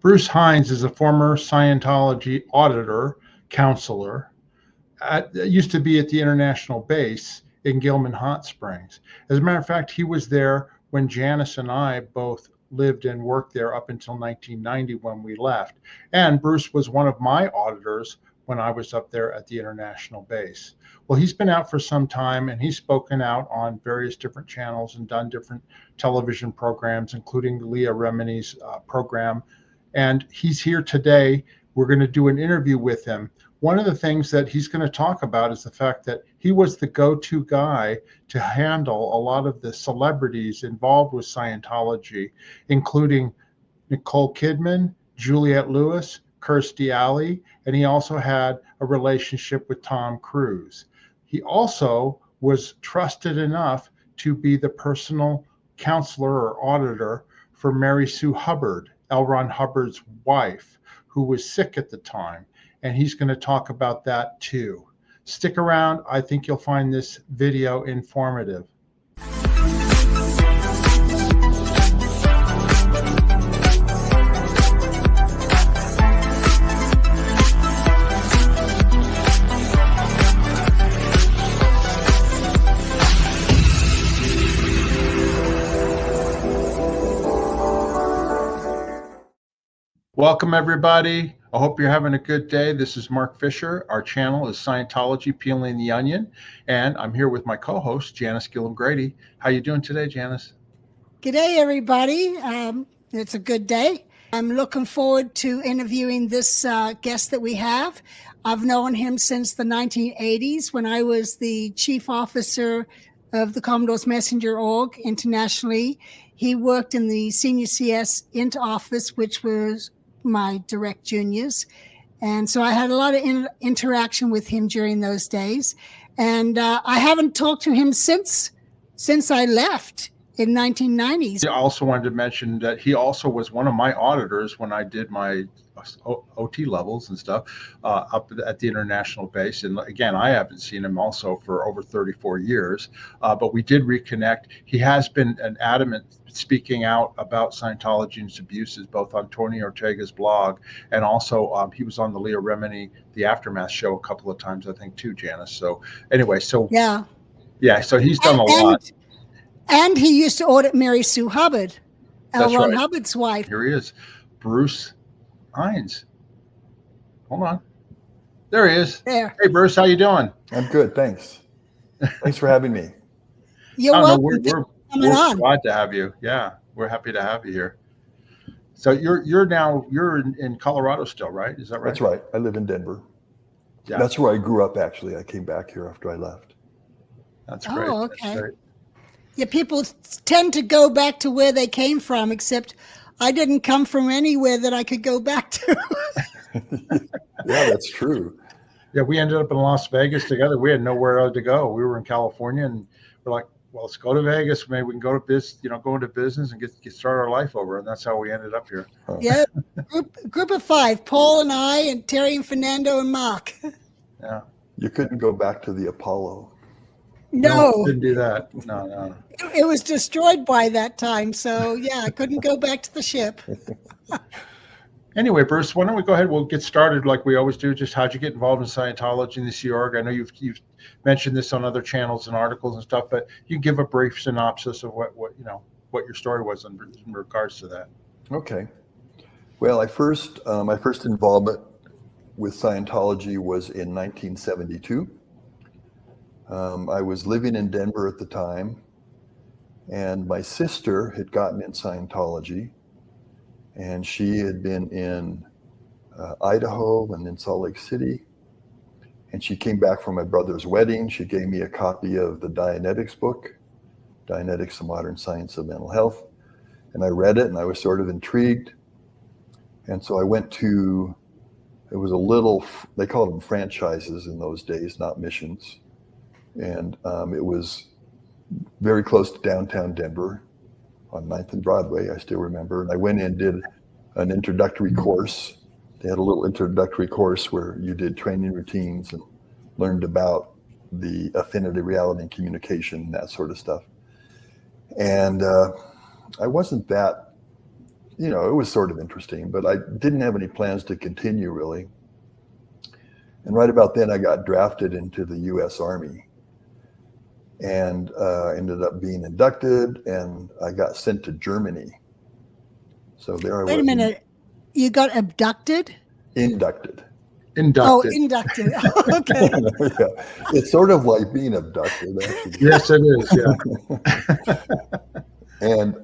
Bruce Hines is a former Scientology auditor, counselor, used to be at the international base in Gilman Hot Springs. As a matter of fact, he was there when Janice and I both lived and worked there up until 1990 when we left. And Bruce was one of my auditors when I was up there at the international base. Well, he's been out for some time, and he's spoken out on various different channels and done different television programs, including Leah Remini's program. And he's here today. We're going to do an interview with him. One of the things that he's going to talk about is the fact that he was the go-to guy to handle a lot of the celebrities involved with Scientology, including Nicole Kidman, Juliette Lewis, Kirstie Alley, and he also had a relationship with Tom Cruise. He also was trusted enough to be the personal counselor or auditor for Mary Sue Hubbard, L. Ron Hubbard's wife, who was sick at the time. And he's going to talk about that too. Stick around. I think you'll find this video informative. Welcome, everybody. I hope you're having a good day. This is Mark Fisher. Our channel is Scientology Peeling the Onion, and I'm here with my co-host, Janice Gillum-Grady. How you doing today, Janice? Good day, everybody. It's a good day. I'm looking forward to interviewing this guest that we have. I've known him since the 1980s when I was the chief officer of the Commodore's Messenger Org internationally. He worked in the senior CS Int office, which was my direct juniors. And so I had a lot of interaction with him during those days. And I haven't talked to him since I left in 1990s. I also wanted to mention that he also was one of my auditors when I did my OT levels and stuff up at the international base. And again, I haven't seen him also for over 34 years, but we did reconnect. He has been an adamant speaking out about Scientology and its abuses, both on Tony Ortega's blog, and also he was on the Leah Remini, the Aftermath show a couple of times, I think, too, Janice. So anyway, so yeah, so he's done a lot. And he used to audit Mary Sue Hubbard, L. Ron Hubbard's wife. Here he is, Bruce Hines. Hold on. There he is. There. Hey, Bruce, how you doing? I'm good, thanks. Thanks for having me. You're welcome. We're glad to have you. Yeah, we're happy to have you here. So you're in Colorado still, right? Is that right? That's right. I live in Denver. Yeah. That's where I grew up, actually. I came back here after I left. That's great. Oh, okay. That's great. Yeah, people tend to go back to where they came from, except I didn't come from anywhere that I could go back to. Yeah, that's true. Yeah, we ended up in Las Vegas together. We had nowhere to go. We were in California, and we're like, well, let's go to Vegas. Maybe we can go to go into business and get start our life over. And that's how we ended up here. Yeah, group of five: Paul and I, and Terry and Fernando and Mark. Yeah. You couldn't go back to the Apollo. No, didn't do that. No. It was destroyed by that time. So yeah, I couldn't go back to the ship. Anyway, Bruce, why don't we go ahead? We'll get started like we always do. Just how'd you get involved in Scientology and the Sea Org? I know you've mentioned this on other channels and articles and stuff, but you give a brief synopsis of what your story was in regards to that. Okay. Well, my first involvement with Scientology was in 1972. I was living in Denver at the time, and my sister had gotten in Scientology, and she had been in Idaho and in Salt Lake City. And she came back from my brother's wedding. She gave me a copy of the Dianetics book, Dianetics, the Modern Science of Mental Health. And I read it, and I was sort of intrigued. And so I went to, it was a little, they called them franchises in those days, not missions. And it was very close to downtown Denver on 9th and Broadway, I still remember. And I went in, did an introductory course. They had a little introductory course where you did training routines and learned about the affinity, reality, and communication, that sort of stuff. And I wasn't that you know, it was sort of interesting, but I didn't have any plans to continue really. And right about then I got drafted into the US Army and ended up being inducted, and I got sent to Germany. So there I was. Wait a minute. You got abducted? Inducted. Oh, Inducted. inducted. Okay. Yeah. It's sort of like being abducted, actually. Yes, it is. Yeah. And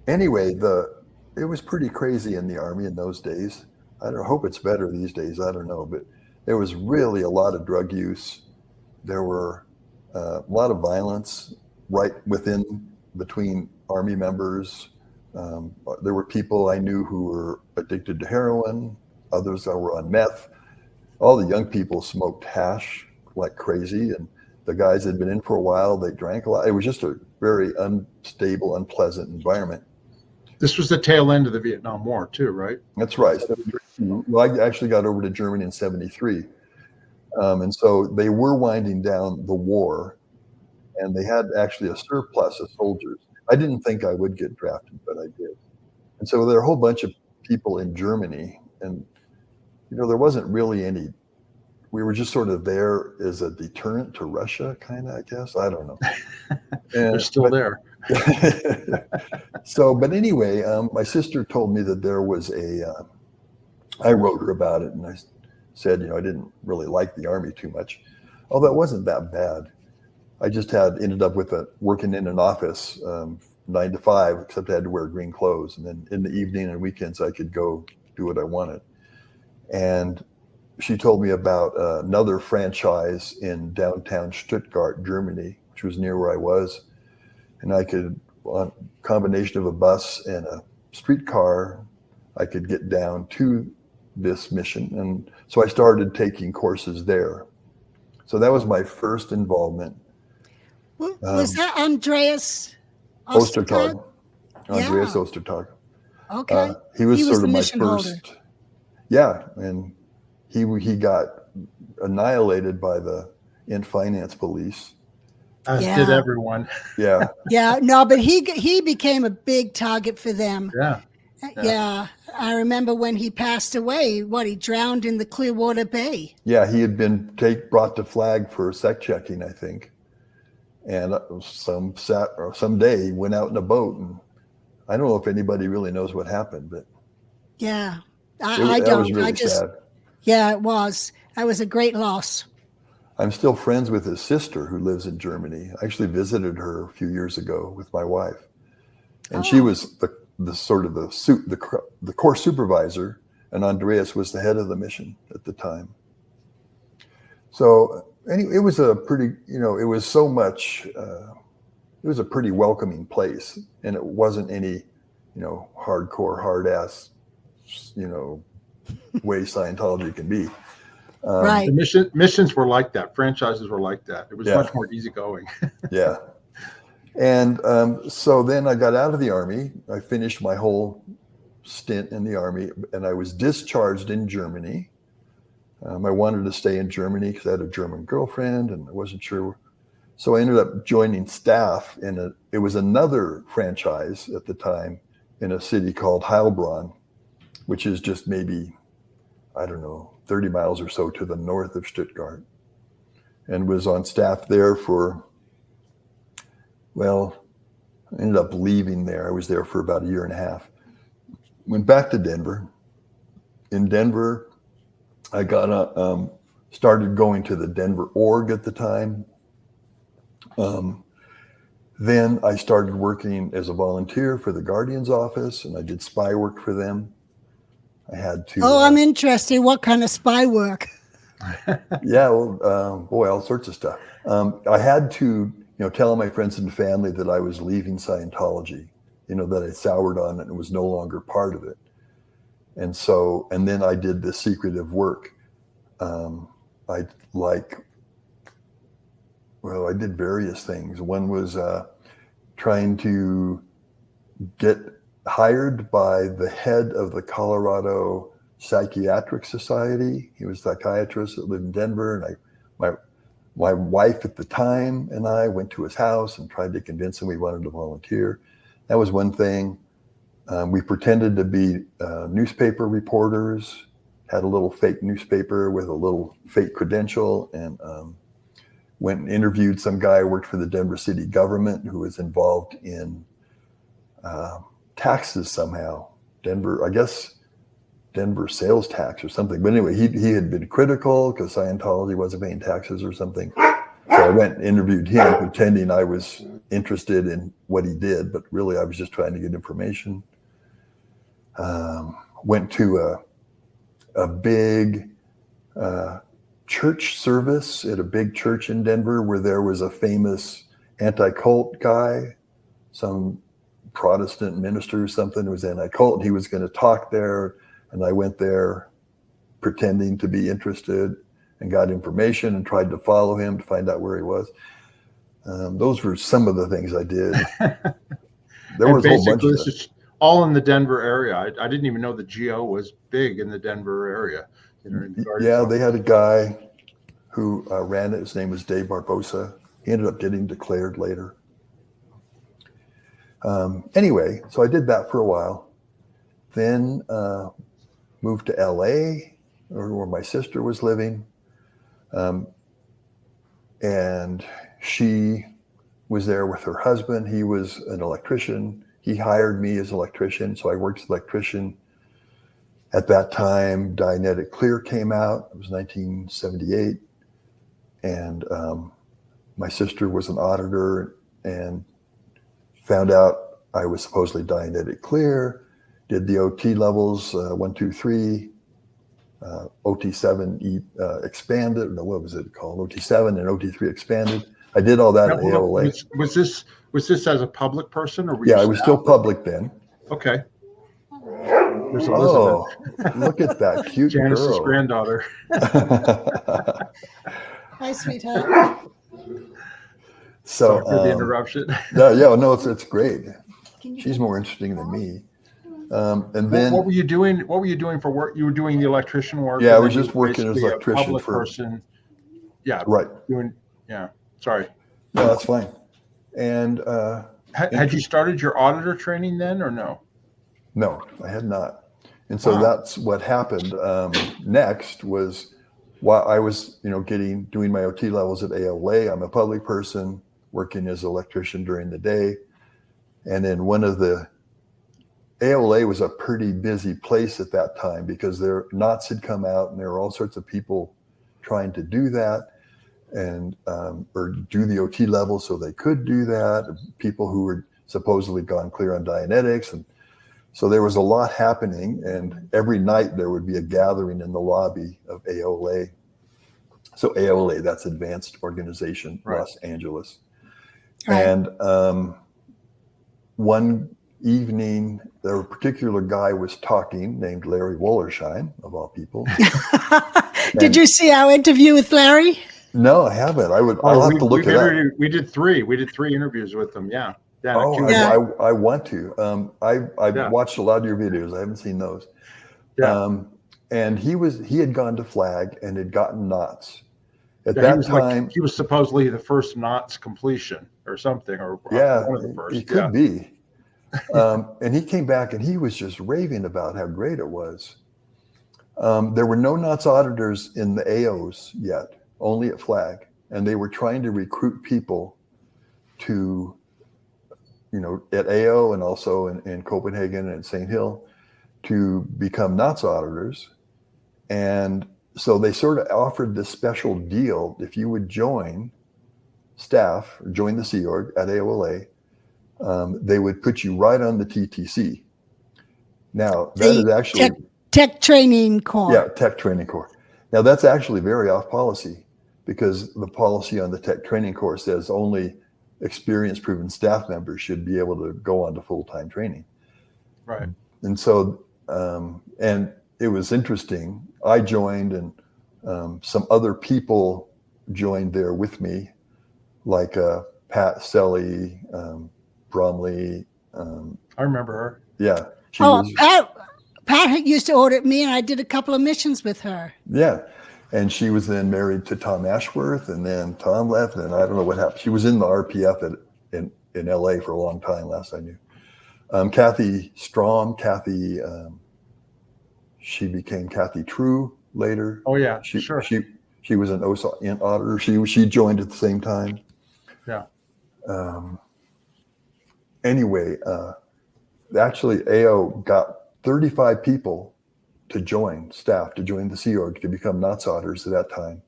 anyway, it was pretty crazy in the Army in those days. I hope it's better these days. I don't know, but there was really a lot of drug use. There were a lot of violence right between Army members. There were people I knew who were addicted to heroin, others that were on meth. All the young people smoked hash like crazy, and the guys had been in for a while, they drank a lot. It was just a very unstable, unpleasant environment. This was the tail end of the Vietnam War too, right? That's right. Well, I actually got over to Germany in 1973. And so they were winding down the war, and they had actually a surplus of soldiers. I didn't think I would get drafted, but I did. And so there are a whole bunch of people in Germany, and you know, there wasn't really any. We were just sort of there as a deterrent to Russia, kind of, I guess. I don't know. They're still there. So, but anyway, my sister told me that there was I wrote her about it, and I said, you know, I didn't really like the Army too much, although it wasn't that bad. I just ended up working in an office 9 to 5, except I had to wear green clothes. And then in the evening and weekends, I could go do what I wanted. And she told me about another franchise in downtown Stuttgart, Germany, which was near where I was. And I could, on a combination of a bus and a streetcar, I could get down to this mission. And so I started taking courses there. So that was my first involvement. Was that Andreas Ostertag? Andreas Yeah. Ostertag. Okay. He was sort the of my mission first. holder. Yeah, and he got annihilated by the finance police. As Yeah. did everyone. Yeah. Yeah, no, but he became a big target for them. Yeah. Yeah. I remember when he passed away, he drowned in the Clearwater Bay. Yeah, he had been brought to flag for sec checking, I think. And someday he went out in a boat, and I don't know if anybody really knows what happened, but Yeah. I don't. was really sad. Yeah, it was. That was a great loss. I'm still friends with his sister who lives in Germany. I actually visited her a few years ago with my wife, and she was the course supervisor, and Andreas was the head of the mission at the time. So anyway, it was a pretty, it was so much. It was a pretty welcoming place, and it wasn't any, hardcore, hard ass, way Scientology can be. Right. The missions were like that. Franchises were like that. It was much more easygoing. Yeah. And so then I got out of the Army. I finished my whole stint in the Army, and I was discharged in Germany. I wanted to stay in Germany because I had a German girlfriend, and I wasn't sure. So I ended up joining staff it was another franchise at the time in a city called Heilbronn, which is just maybe, 30 miles or so to the north of Stuttgart, and was on staff there I ended up leaving there. I was there for about a year and a half. Went back to Denver. In Denver, I started going to the Denver org at the time. Then I started working as a volunteer for the Guardian's office, and I did spy work for them. I had to. Oh, I'm interested. What kind of spy work? Yeah, well, all sorts of stuff. I had to, tell my friends and family that I was leaving Scientology, that I soured on it and was no longer part of it. And then I did this secretive work. I did various things. One was trying to get hired by the head of the Colorado Psychiatric Society. He was a psychiatrist that lived in Denver, and my wife at the time and I went to his house and tried to convince him we wanted to volunteer. That was one thing. We pretended to be newspaper reporters, had a little fake newspaper with a little fake credential, and went and interviewed some guy who worked for the Denver city government who was involved in taxes somehow. I guess Denver sales tax or something. But anyway, he had been critical because Scientology wasn't paying taxes or something. So I went and interviewed him, pretending I was interested in what he did, but really I was just trying to get information. Went to a big church service at a big church in Denver where there was a famous anti-cult guy, some Protestant minister or something who was anti-cult. He was going to talk there, and I went there pretending to be interested and got information and tried to follow him to find out where he was. Those were some of the things I did. There was a whole bunch of this is all in the Denver area. I didn't even know the GO was big in the Denver area. Yeah, they had a guy who ran it. His name was Dave Barbosa. He ended up getting declared later. Anyway, so I did that for a while. Then moved to LA, where my sister was living. And she was there with her husband. He was an electrician. He hired me as an electrician. So I worked as an electrician. At that time, Dianetic Clear came out. It was 1978. And my sister was an auditor and found out I was supposedly Dianetic Clear, did the OT levels, 1, 2, 3, OT7 expanded. No, what was it called? OT7 and OT3 expanded. I did all that at AOLA. Was this as a public person, or were I was still public then. Okay. There's Oh, look at that cute Janice's girl. granddaughter. Hi, sweetheart. So Sorry for the interruption. No, it's great. She's more interesting than me. And then what were you doing? What were you doing for work? You were doing the electrician work. Yeah, I was just working as an electrician public for person. Yeah. Right. Sorry. No, that's fine. And had you started your auditor training then, or no? No, I had not. And so that's what happened. Next was while I was, doing my OT levels at AOLA. I'm a public person working as an electrician during the day. And then AOLA was a pretty busy place at that time because their knots had come out and there were all sorts of people trying to do that and or do the OT level so they could do that. People who were supposedly gone clear on Dianetics. And so there was a lot happening, and every night there would be a gathering in the lobby of AOLA. So AOLA, that's Advanced Organization, right. Los Angeles. Right. And one evening, a particular guy was talking named Larry Wollersheim, of all people. Did you see our interview with Larry? No, I haven't. I'll have to look it up. We did 3 interviews with him. Yeah. I want to. I've watched a lot of your videos. I haven't seen those. Yeah. And he had gone to Flag and had gotten knots. At that time, he was supposedly the first knots completion or something, or one of the first. He could be. And he came back and he was just raving about how great it was. There were no knots auditors in the AOs yet, only at Flag, and they were trying to recruit people to, at AO and also in Copenhagen and St. Hill to become knots auditors. And so they sort of offered this special deal. If you would join staff, or join the Sea Org at AOLA, they would put you right on the TTC. Now, that is actually... Tech Training Corps. Yeah, Tech Training Corps. Now, that's actually very off policy because the policy on the Tech Training Corps says only experienced proven staff members should be able to go on to full-time training. Right. And so, and it was interesting. I joined and some other people joined there with me, like Pat Selly, Bromley. I remember her. Yeah. Pat used to audit me, and I did a couple of missions with her. Yeah. And she was then married to Tom Ashworth, and then Tom left, and I don't know what happened. She was in the RPF in LA for a long time, last I knew. Kathy Strom, she became Kathy True later. Oh yeah, She was an OSA auditor. She joined at the same time. Yeah. Anyway, actually AO got 35 people to join the Sea Org to become NOTS auditors at that time.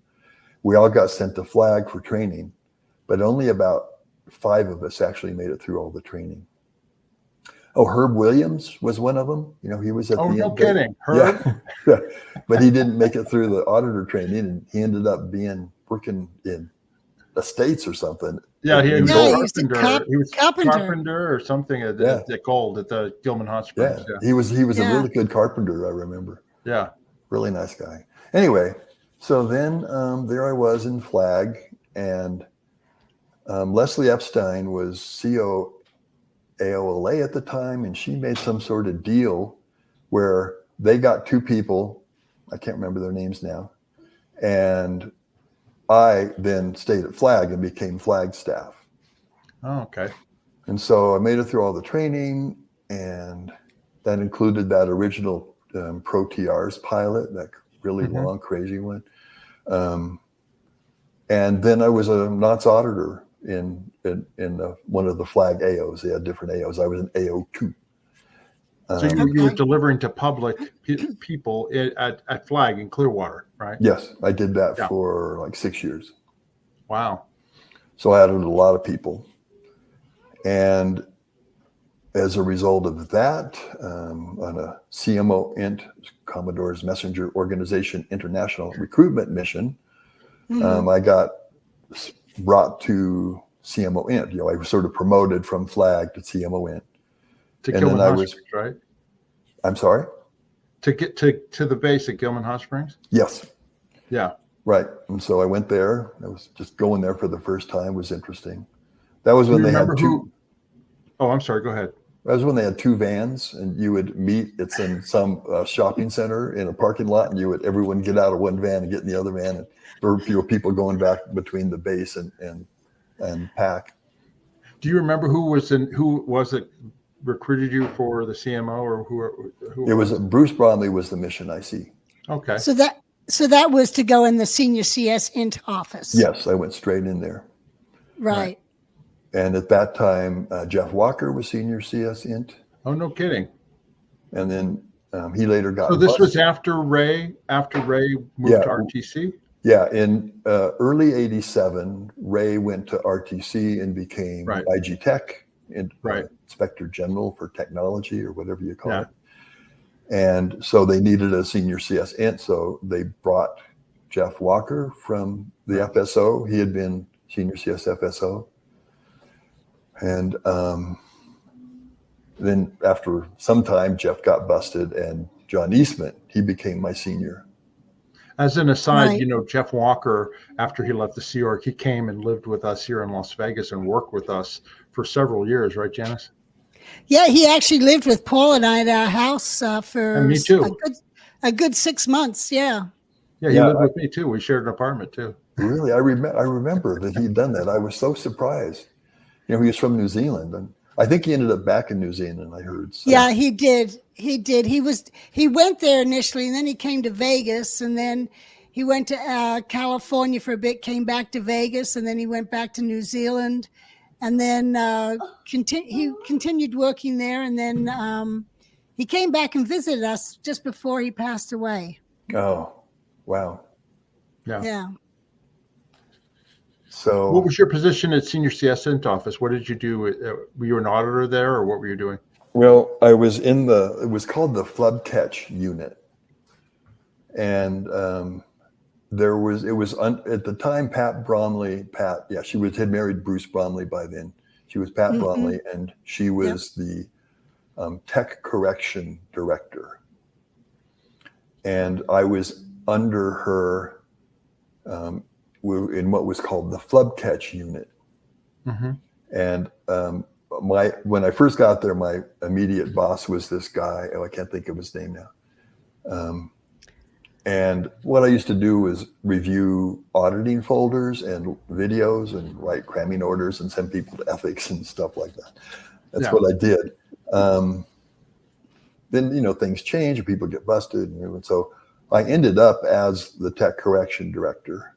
We all got sent to Flag for training, but only about 5 of us actually made it through all the training. Oh, Herb Williams was one of them. He was at the end. Oh, no kidding. Herb? Yeah. But he didn't make it through the auditor training, and he ended up working in the States or something. Yeah, he was carpenter. He was carpenter or something at Gold at the Gilman Hot Springs. Yeah. He was a really good carpenter, I remember. Yeah. Really nice guy. Anyway, so then there I was in Flag, and Leslie Epstein was CO AOLA at the time, and she made some sort of deal where they got 2 people, I can't remember their names now, and I then stayed at Flag and became Flag staff. Oh, okay. And so I made it through all the training, and that included that original Pro TRs pilot, that really long, crazy one. And then I was a NOTS auditor in one of the Flag AOs. They had different AOs. I was an AO2. So you were delivering to public people at Flag in Clearwater, right? Yes, I did that for like 6 years. Wow. So I added a lot of people. And as a result of that, on a CMO INT, Commodore's Messenger Organization International Recruitment Mission, I got brought to CMO INT. I was sort of promoted from Flag to CMO INT. To Gilman Hot Springs, right? I'm sorry? To get to the base at Gilman Hot Springs? Yes. Yeah. Right. And so I went there. I was just going there for the first time. It was interesting. That was when they had 2. Oh, I'm sorry. Go ahead. That was when they had 2 vans, and you would meet. It's in some shopping center in a parking lot, and everyone get out of one van and get in the other van. And there were people going back between the base and PAC. Do you remember who was it recruited you for the CMO, or who? It was Bruce Bromley was the mission IC. Okay. So that was to go in the senior CS INT office. Yes, I went straight in there. Right. And at that time, Jeff Walker was senior CS INT. Oh, no kidding. And then he later got. So this was after Ray moved to RTC? Yeah, in early '87, Ray went to RTC and became IG Tech, Inspector General for Technology, or whatever you call it. And so they needed a senior CS INT, so they brought Jeff Walker from the FSO. He had been senior CS FSO. And then after some time, Jeff got busted, and John Eastman, he became my senior. As an aside, Jeff Walker, after he left the Sea Org, he came and lived with us here in Las Vegas and worked with us for several years, right, Janice? Yeah, he actually lived with Paul and I at our house for and me too. a good 6 months. Yeah. Yeah, he lived with me too. We shared an apartment too. Really? I remember that he'd done that. I was so surprised. He was from New Zealand, and I think he ended up back in New Zealand, I heard. So. Yeah, he did. He went there initially, and then he came to Vegas, and then he went to California for a bit, came back to Vegas, and then he went back to New Zealand, and then he continued working there, and then he came back and visited us just before he passed away. Oh, wow. Yeah. So, what was your position at Senior CS INT office? What did you do? Were you an auditor there, or what were you doing? Well, I was it was called the Flood Catch Unit. And at the time, Pat Bromley, she had married Bruce Bromley by then. She was Pat Bromley, and she was the tech correction director. And I was under her in what was called the Flood Catch Unit. And when I first got there, my immediate boss was this guy. I can't think of his name now. And what I used to do was review auditing folders and videos and write cramming orders and send people to ethics and stuff like that. That's what I did. Then, things change and people get busted. And so I ended up as the tech correction director,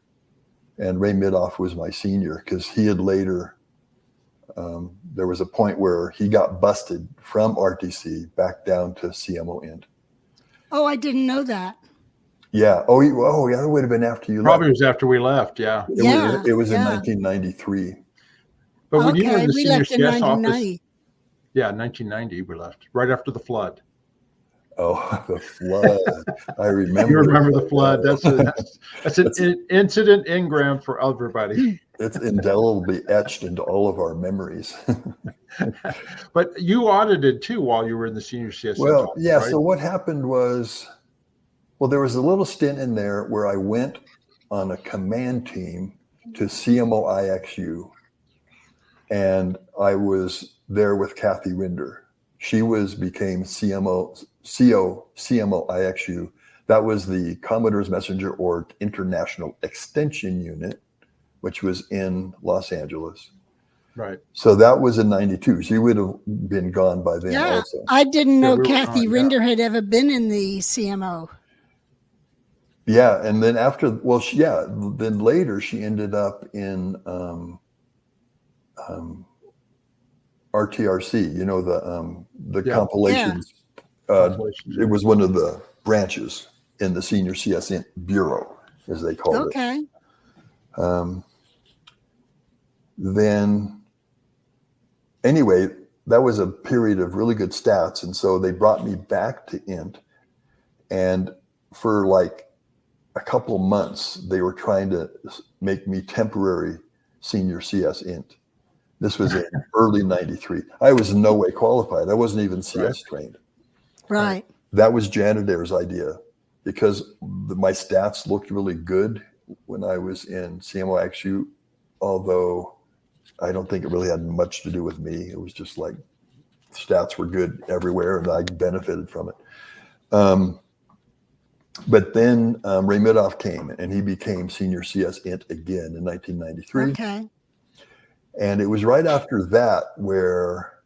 and Ray Midoff was my senior because he had later, there was a point where he got busted from RTC back down to CMO Int. Oh, I didn't know that. Yeah. Yeah, that would have been after you Probably left. was after we left. Yeah. It was in 1993. But when you were in the we senior left in CS office, 1990. yeah, 1990 we left, right after the flood. Oh, the flood. I remember. You remember the flood. That's an incident engram for everybody. It's indelibly etched into all of our memories. But you audited too while you were in the senior CS Well, office, yeah. right? So what happened was, there was a little stint in there where I went on a command team to CMO IXU, and I was there with Kathy Rinder. She became CMO IXU. That was the Commodore's Messenger Org International Extension Unit, which was in Los Angeles. Right. So that was in 92. She would have been gone by then also. I didn't know we were Kathy gone, Rinder had ever been in the CMO. Yeah, and then then later she ended up in RTRC, the compilations. It was one of the branches in the Senior CS Bureau, as they called it. Okay. Then, anyway, that was a period of really good stats, and so they brought me back to Int, and for like a couple of months, they were trying to make me temporary senior CS Int. This was in early 93. I was in no way qualified. I wasn't even CS trained. Right. That was Jan Adair's idea because my stats looked really good when I was in CMO IXU, although I don't think it really had much to do with me. It was just like stats were good everywhere and I benefited from it. But then Ray Midoff came and he became senior CS Int again in 1993. Okay. And it was right after that where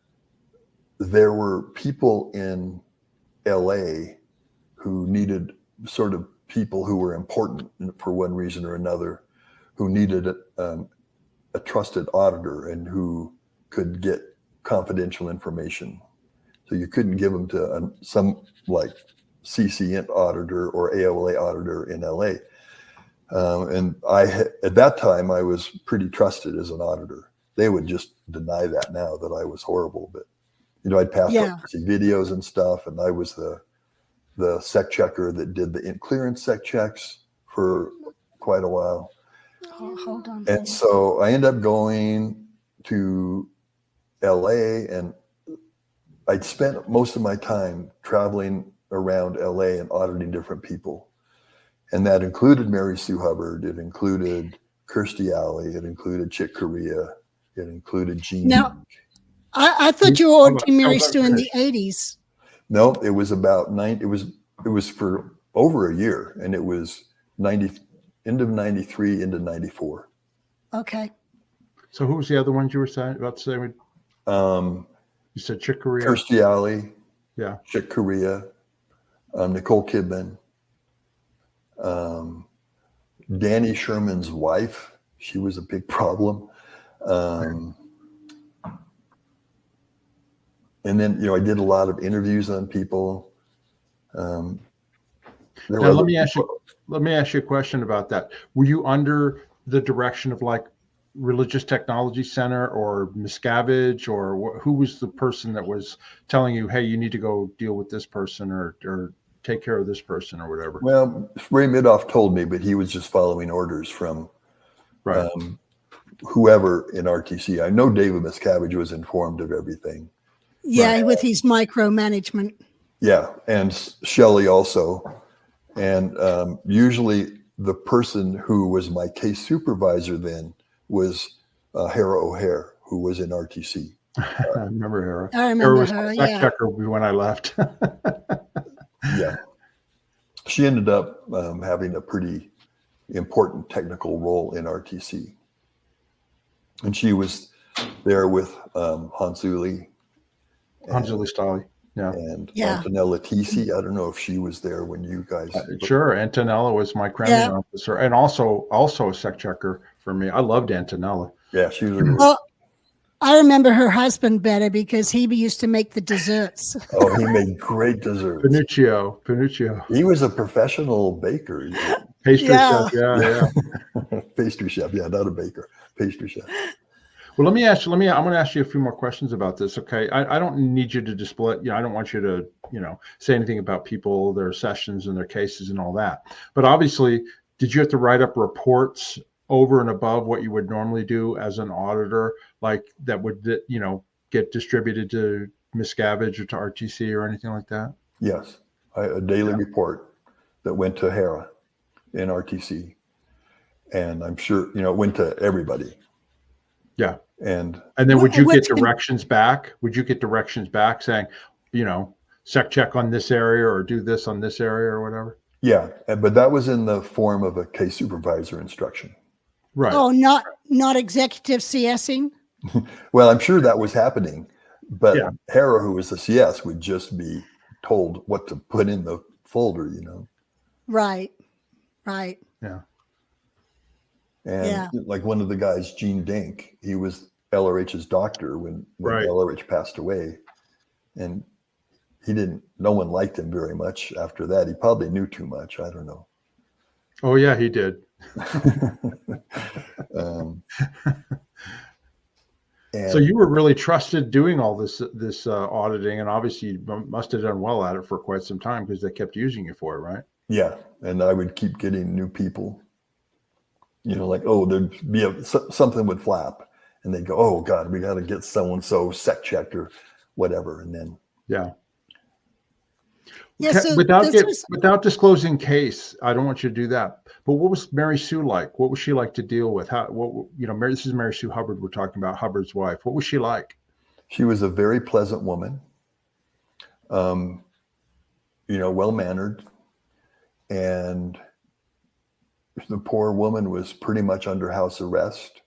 there were people in LA who needed sort of people who were important for one reason or another, who needed a trusted auditor and who could get confidential information. So you couldn't give them to some like CC Int auditor or AOLA auditor in LA. And at that time, I was pretty trusted as an auditor. They would just deny that now that I was horrible, but I'd pass videos and stuff, and I was the sec checker that did the clearance sec checks for quite a while. Oh, hold on. And so I ended up going to LA, and I'd spent most of my time traveling around LA and auditing different people. And that included Mary Sue Hubbard. It included Kirstie Alley. It included Chick Corea. It included Gene. Now, I thought you were auditing Mary Sue in the 80s. No, it was about it was for over a year, and it was end of 93 into 94. Okay. So who was the other ones you were about to say? You said Chick Corea. Kirstie Alley. Yeah. Chick Corea. Nicole Kidman. Danny Sherman's wife. She was a big problem. And then, I did a lot of interviews on people. Now, let me ask you a question about that. Were you under the direction of like Religious Technology Center or Miscavige, or who was the person that was telling you, hey, you need to go deal with this person or take care of this person or whatever? Well, Ray Midoff told me, but he was just following orders from whoever in RTC. I know David Miscavige was informed of everything. Yeah, with his micromanagement. Yeah, and Shelley also. And usually the person who was my case supervisor then was Hera O'Hare, who was in RTC. I remember Hera. I remember Hera was her, my checker when I left. Yeah. She ended up having a pretty important technical role in RTC. And she was there with Hans Uli Anjali Stali. Yeah. And Yeah. Antonella Tisi. I don't know if she was there when you guys. Sure. Antonella was my crediting officer, and also a sec checker for me. I loved Antonella. Yeah, she was. Well, I remember her husband better because he used to make the desserts. Oh, he made great desserts. Panuccio. He was a professional baker. Pastry chef. Yeah. Pastry chef. Yeah, not a baker. Pastry chef. Well, I'm going to ask you a few more questions about this. Okay. I don't need you to display, I don't want you to, say anything about people, their sessions and their cases and all that. But obviously, did you have to write up reports over and above what you would normally do as an auditor, like that would, get distributed to Miscavige or to RTC or anything like that? Yes. A daily report that went to Hera in RTC. And I'm sure, it went to everybody. Yeah. And then would you get directions back? Would you get directions back saying, sec check on this area or do this on this area or whatever? Yeah. But that was in the form of a case supervisor instruction. Right. Oh, not executive CSing? Well, I'm sure that was happening, but Hera, who was the CS, would just be told what to put in the folder, Right. Yeah. And like one of the guys, Gene Dink, he was LRH's doctor when LRH passed away. And no one liked him very much after that. He probably knew too much. I don't know. Oh yeah, he did. So you were really trusted doing all this auditing, and obviously you must have done well at it for quite some time because they kept using you for it, right? Yeah. And I would keep getting new people. Like, there'd be something would flap and they'd go, oh God, we got to get so-and-so sec checked or whatever. And then. Yeah. So without disclosing case, I don't want you to do that. But what was Mary Sue like? What was she like to deal with? This is Mary Sue Hubbard we're talking about, Hubbard's wife. What was she like? She was a very pleasant woman, well-mannered. And the poor woman was pretty much under house arrest,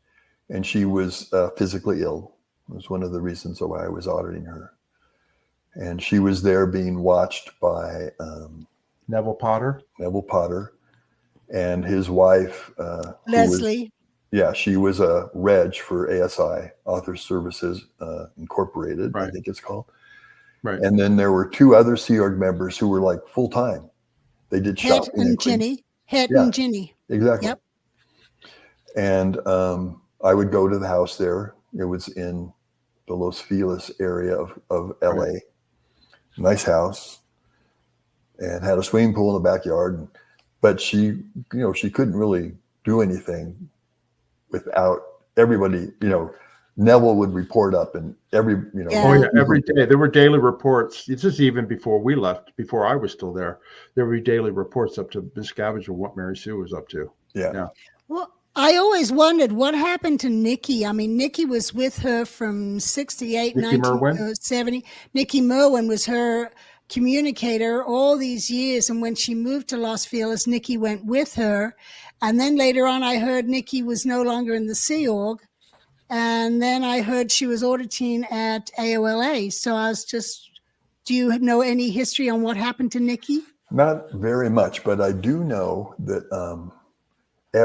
and she was physically ill. It was one of the reasons why I was auditing her. And she was there being watched by Neville Potter and his wife, Leslie. She was a reg for ASI, Author Services Incorporated, right. I think it's called. Right. And then there were two other Sea Org members who were like full-time. They did shopping. And Ginny. And Ginny. Exactly. Yep. And I would go to the house there. It was in the Los Feliz area of LA. Right. Nice house, and had a swimming pool in the backyard. But she couldn't really do anything without everybody. Neville would report up, and every day there were daily reports. This is even before we left, before I was still there. There were daily reports up to Miscavige of what Mary Sue was up to. Yeah. Well, I always wondered what happened to Nikki. I mean, Nikki was with her from 68, 1970. Nikki Merwin was her communicator all these years. And when she moved to Los Feliz, Nikki went with her. And then later on, I heard Nikki was no longer in the Sea Org. And then I heard she was auditing at AOLA. So I was do you know any history on what happened to Nikki? Not very much, but I do know that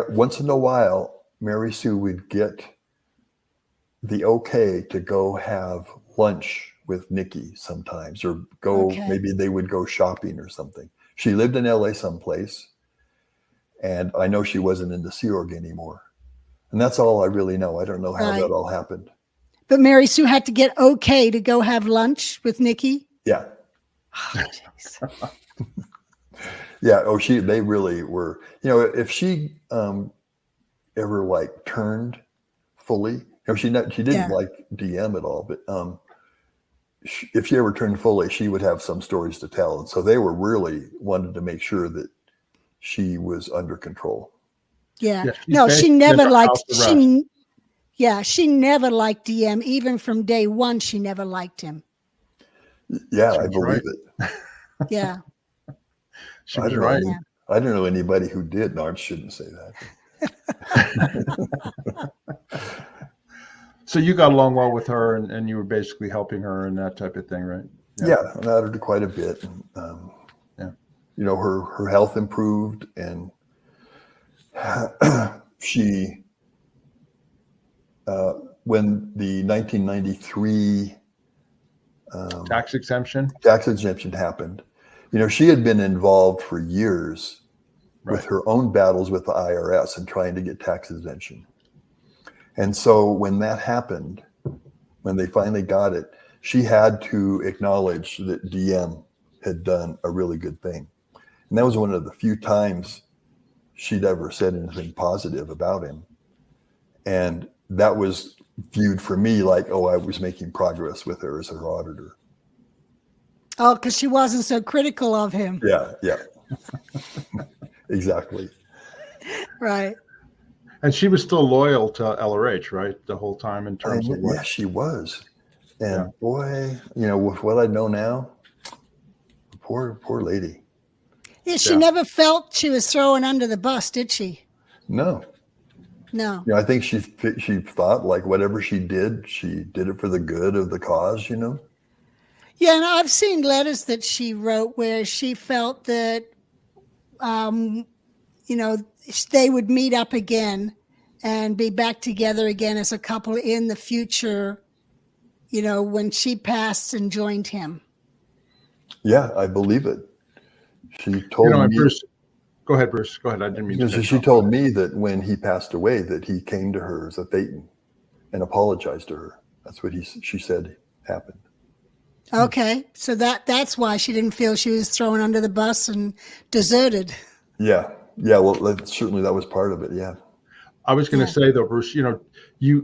once in a while, Mary Sue would get the okay to go have lunch with Nikki sometimes, or maybe they would go shopping or something. She lived in LA someplace, and I know she wasn't in the Sea Org anymore. And that's all I really know. I don't know how that all happened. But Mary Sue had to get okay to go have lunch with Nikki? Yeah. Yeah. Oh, they really were, if she ever like turned fully, she didn't like DM at all, but if she ever turned fully, she would have some stories to tell. And so they were really wanted to make sure that she was under control. Yeah. No, she never liked she never liked DM. Even from day one, she never liked him. Yeah, I believe it. Yeah. I don't know anybody who did. No, I shouldn't say that. So you got along well with her, and you were basically helping her and that type of thing, right? Yeah, I met her quite a bit. Yeah. You know, her health improved, and she, when the 1993 Tax exemption happened, you know, she had been involved for years with Right. her own battles with the IRS and trying to get tax exemption. And so when that happened, when they finally got it, she had to acknowledge that DM had done a really good thing. And that was one of the few times she'd ever said anything positive about him. And that was viewed for me like, oh, I was making progress with her as her auditor. Oh, because she wasn't so critical of him. Yeah. Exactly. Right. And she was still loyal to LRH, right? The whole time in terms of what? Yeah, she was. And boy, you know, with what I know now, poor lady. Yeah, she never felt she was thrown under the bus, did she? No. No. You know, I think she thought like whatever she did it for the good of the cause, you know? Yeah, and I've seen letters that she wrote where she felt that, you know, they would meet up again and be back together again as a couple in the future, you know, when she passed and joined him. Yeah, I believe it. She told me. Bruce, go ahead, Bruce. Go ahead. I didn't mean to. She told me that when he passed away, that he came to her as a Thetan and apologized to her. That's what she said happened. Okay, so that's why she didn't feel she was thrown under the bus and deserted. Yeah. Well, certainly that was part of it. Yeah. I was going to say though, Bruce, you know,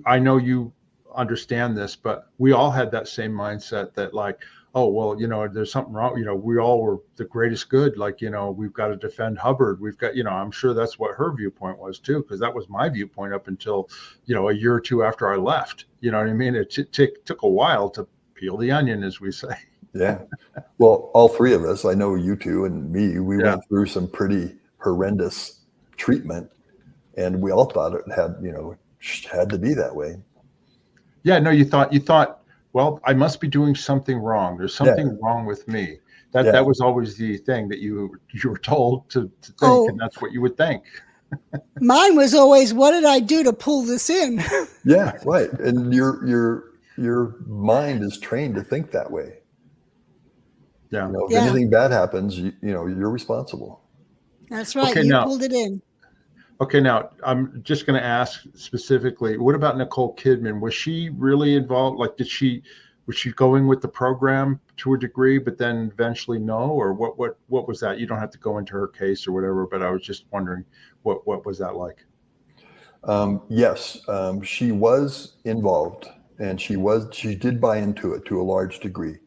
I know you understand this, but we all had that same mindset that like, oh, well, you know, there's something wrong. You know, we all were the greatest good. Like, you know, we've got to defend Hubbard. We've got, you know, I'm sure that's what her viewpoint was too, because that was my viewpoint up until, you know, a year or two after I left. You know what I mean? It took a while to peel the onion, as we say. Yeah. Well, all three of us, I know you two and me, we went through some pretty horrendous treatment, and we all thought it had to be that way. Yeah, no, you thought, well, I must be doing something wrong. There's something wrong with me. That was always the thing that you were told to think, and that's what you would think. Mine was always, what did I do to pull this in? Yeah, right. And your mind is trained to think that way. Yeah. You know, if anything bad happens, you know, you're responsible. That's right. Okay, you pulled it in. Okay, now I'm just going to ask specifically, what about Nicole Kidman? Was she really involved? Like, was she going with the program to a degree, but then eventually no? Or what was that? You don't have to go into her case or whatever, but I was just wondering what was that like? Yes, she was involved, and she did buy into it to a large degree.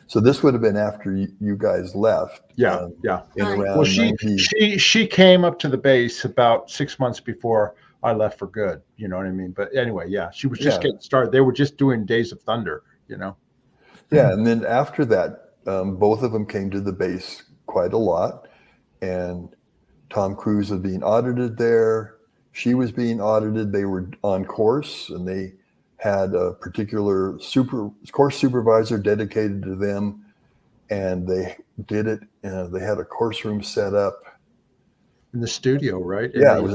So this would have been after you guys left. Yeah. In around well, she came up to the base about 6 months before I left for good. You know what I mean? But anyway, she was just getting started. They were just doing Days of Thunder, you know? Yeah, and then after that, both of them came to the base quite a lot. And Tom Cruise was being audited there. She was being audited. They were on course, and they had a particular course supervisor dedicated to them, and they did it. They had a course room set up in the studio, right? It was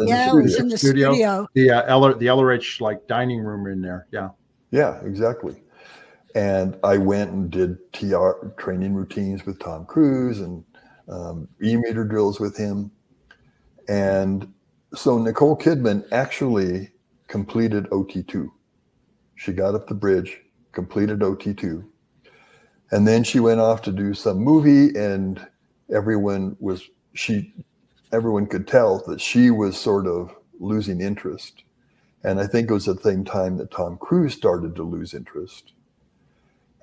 in the studio. The LRH like dining room in there. Yeah, exactly. And I went and did TR training routines with Tom Cruise and e-meter drills with him. And so Nicole Kidman actually completed OT2. She got up the bridge, completed OT2, and then she went off to do some movie, and everyone could tell that she was sort of losing interest. And I think it was at the same time that Tom Cruise started to lose interest.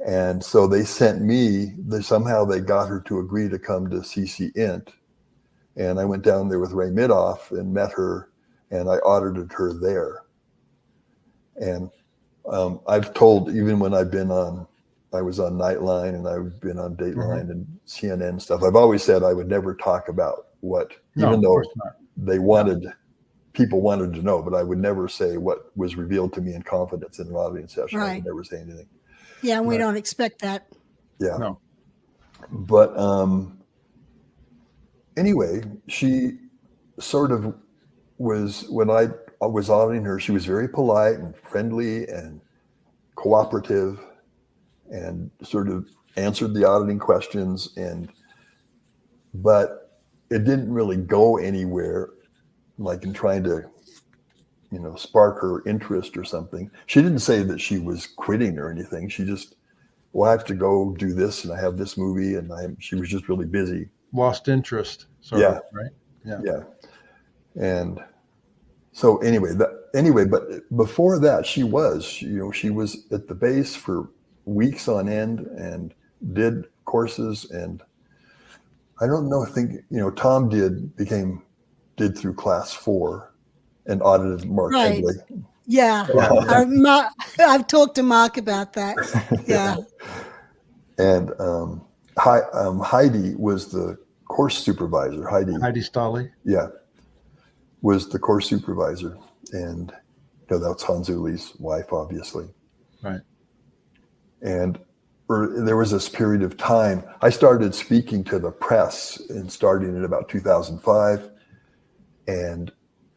And so they sent me, somehow they got her to agree to come to CC Int. And I went down there with Ray Midoff and met her, and I audited her there. And I've told, even when I was on Nightline and I've been on Dateline and CNN stuff, I've always said I would never talk about even though they wanted people wanted to know, but I would never say what was revealed to me in confidence in an auditing session. I Right. would never say anything. Yeah, and we don't expect that. Yeah. No. But anyway, she sort of was, when I was auditing her, she was very polite and friendly and cooperative and sort of answered the auditing questions, but it didn't really go anywhere, like in trying to, spark her interest or something. She didn't say that she was quitting or anything. She just, well, I have to go do this and I have this movie, and she was just really busy. Lost interest. Sort of, right? Yeah. And so anyway, but before that, she was at the base for weeks on end and did courses. And I don't know, I think, Tom did through class 4 and audited Mark Right. Egley. Yeah. I've talked to Mark about that. Yeah. And Heidi was the course supervisor. Heidi Stolle. Yeah, was the course supervisor, and that's Hans Uli's wife, obviously. Right. And there was this period of time. I started speaking to the press, and starting in about 2005, and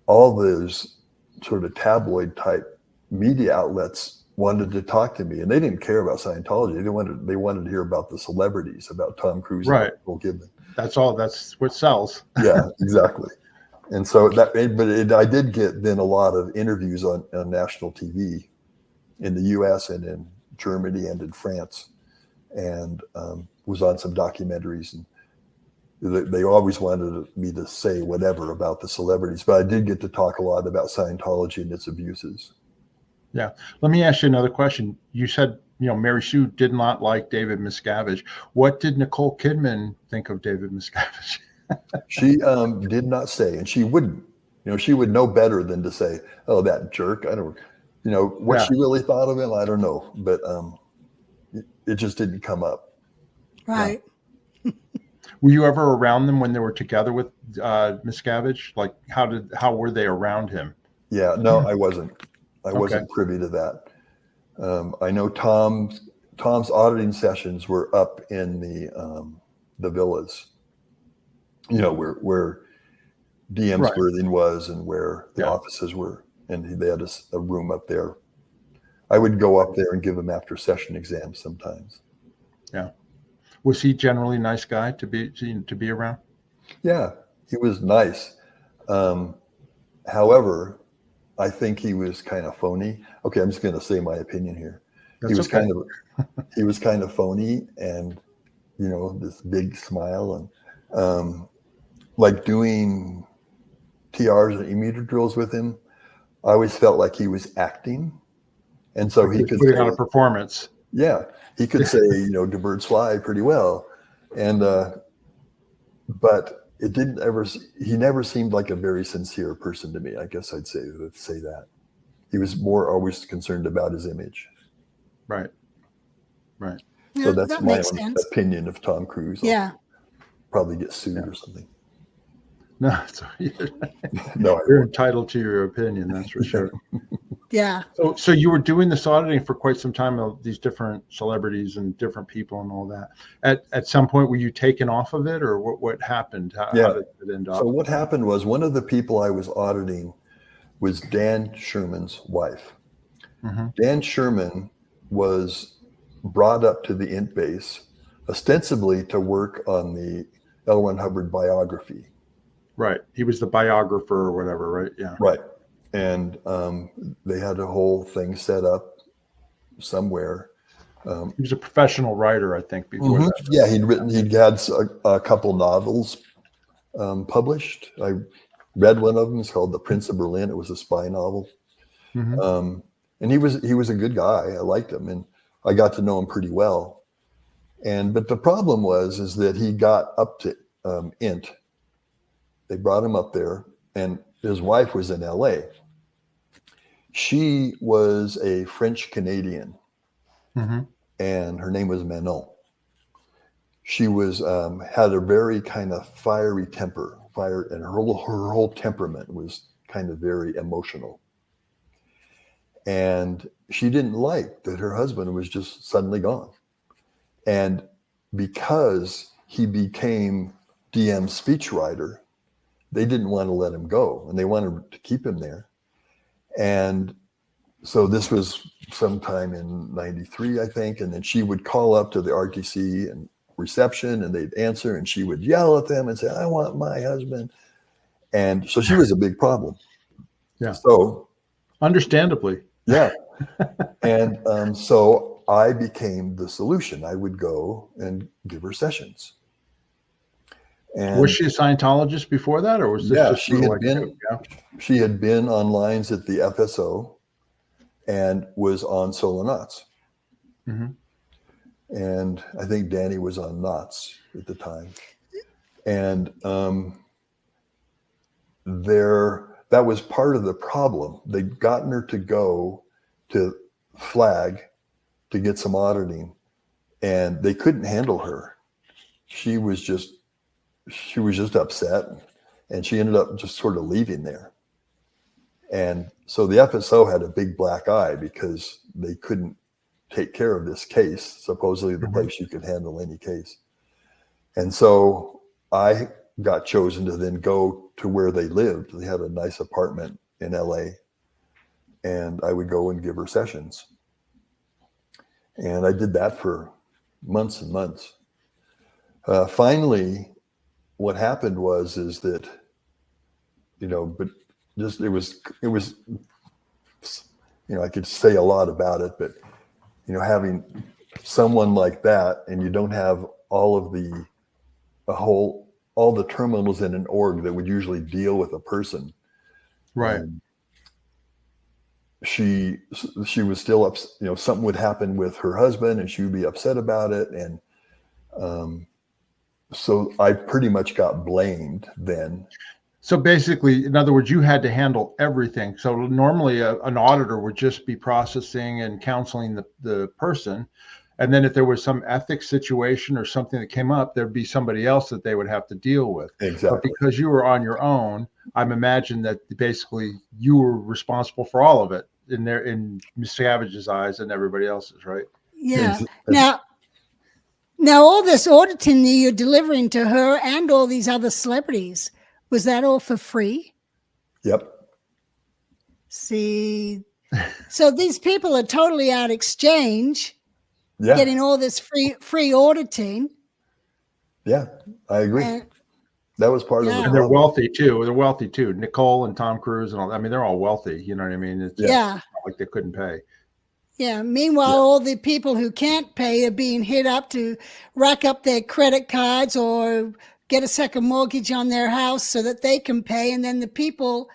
all those sort of tabloid type media outlets wanted to talk to me, and they didn't care about Scientology. They wanted to hear about the celebrities, about Tom Cruise, right? And Nicole Kidman. That's all. That's what sells. Yeah, exactly. And so I did get then a lot of interviews on national TV in the U.S. and in Germany and in France, and was on some documentaries. And they always wanted me to say whatever about the celebrities, but I did get to talk a lot about Scientology and its abuses. Yeah. Let me ask you another question. You said, Mary Sue did not like David Miscavige. What did Nicole Kidman think of David Miscavige? She did not say, and she wouldn't. She would know better than to say, "Oh, that jerk." I don't, what she really thought of him. I don't know, but it just didn't come up. Right. Yeah. Were you ever around them when they were together with Miscavige? Like, how were they around him? Yeah, no, I wasn't. I wasn't privy to that. I know Tom's auditing sessions were up in the villas, where DM's berthing was and where the offices were, and they had a room up there. I would go up there and give him after session exams sometimes. Yeah. Was he generally a nice guy to be around? Yeah, he was nice. However, I think he was kind of phony. Okay, I'm just going to say my opinion here. He was kind of phony, and this big smile, and like doing TRs and e-meter drills with him, I always felt like he was acting, and so he could put on a performance. Yeah, he could say "Do birds fly" pretty well, and but it didn't ever. He never seemed like a very sincere person to me. I guess I'd say that. He was more always concerned about his image. Right. So that's my own sense. opinion of Tom Cruise. Yeah. Probably get sued or something. No, you're entitled to your opinion. That's for sure. Yeah. So you were doing this auditing for quite some time of these different celebrities and different people and all that. At some point, were you taken off of it, or what happened? How did it end up? So what happened was, one of the people I was auditing was Dan Sherman's wife. Mm-hmm. Dan Sherman was brought up to the INT base ostensibly to work on the L. Ron Hubbard biography. Right. He was the biographer or whatever, right? Yeah. Right. And they had a whole thing set up somewhere. He was a professional writer, I think, before that. Yeah, he'd had a couple novels published. I read one of them. It's called The Prince of Berlin. It was a spy novel. Mm-hmm. And he was a good guy. I liked him, and I got to know him pretty well. But the problem is that he got up to INT. They brought him up there, and his wife was in LA. She was a French Canadian, and her name was Manon. She was had a very kind of fiery temper, and her whole temperament was kind of very emotional. And she didn't like that her husband was just suddenly gone. And because he became DM's speechwriter, they didn't want to let him go, and they wanted to keep him there. And so this was sometime in 93, I think. And then she would call up to the RTC and reception, and they'd answer, and she would yell at them and say, I want my husband. And so she was a big problem. Yeah. So understandably. Yeah. And so I became the solution. I would go and give her sessions. And was she a Scientologist before that, or was this just she had like been, she had been on lines at the FSO and was on Solonauts. Mm-hmm. And I think Danny was on Knots at the time. And that was part of the problem. They'd gotten her to go to Flag to get some auditing, and they couldn't handle her. She was just upset, and she ended up just sort of leaving there. And so the FSO had a big black eye because they couldn't take care of this case, supposedly the place you could handle any case. And so I got chosen to then go to where they lived. They had a nice apartment in LA, and I would go and give her sessions. And I did that for months and months. Finally, what happened is that, but just, it was, I could say a lot about it, but, having someone like that, and you don't have all the terminals in an org that would usually deal with a person. Right. She was still up, something would happen with her husband and she would be upset about it. And so I pretty much got blamed then. So basically, in other words, you had to handle everything. So normally an auditor would just be processing and counseling the person. And then if there was some ethics situation or something that came up, there'd be somebody else that they would have to deal with. Exactly. But because you were on your own, I'm imagining that basically you were responsible for all of it in Ms. Savage's eyes and everybody else's, right? Yeah. Now all this auditing that you're delivering to her and all these other celebrities, was that all for free? Yep. See, so these people are totally out exchange. Yeah. Getting all this free auditing. Yeah, I agree. That was part of it. And they're wealthy too. Nicole and Tom Cruise and all. I mean, they're all wealthy. You know what I mean? It's not like they couldn't pay. Yeah. Meanwhile, all the people who can't pay are being hit up to rack up their credit cards or get a second mortgage on their house so that they can pay. And then the people